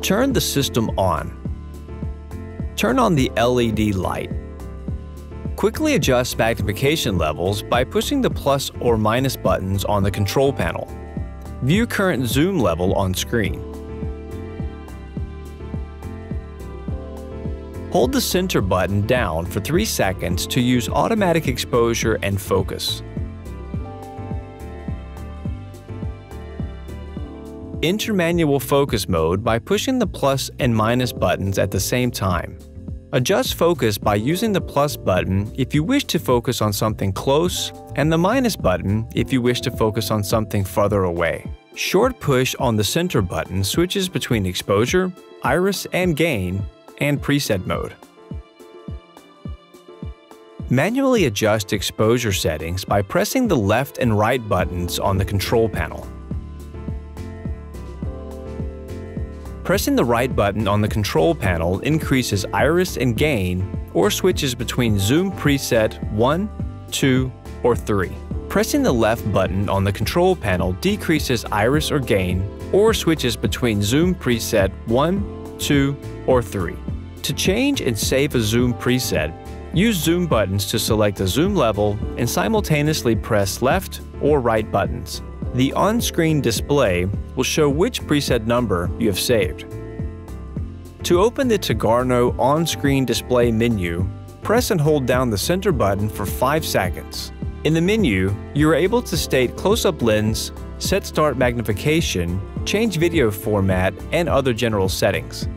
Turn the system on. Turn on the LED light. Quickly adjust magnification levels by pushing the plus or minus buttons on the control panel. View current zoom level on screen. Hold the center button down for 3 seconds to use automatic exposure and focus. Enter manual focus mode by pushing the plus and minus buttons at the same time. Adjust focus by using the plus button if you wish to focus on something close, and the minus button if you wish to focus on something farther away. Short push on the center button switches between exposure, iris and gain, and preset mode. Manually adjust exposure settings by pressing the left and right buttons on the control panel. Pressing the right button on the control panel increases iris and gain or switches between zoom preset 1, 2, or 3. Pressing the left button on the control panel decreases iris or gain or switches between zoom preset 1, 2, or 3. To change and save a zoom preset, use zoom buttons to select a zoom level and simultaneously press left or right buttons. The on-screen display will show which preset number you have saved. To open the Tagarno on-screen display menu, press and hold down the center button for 5 seconds. In the menu, you are able to state close-up lens, set start magnification, change video format, and other general settings.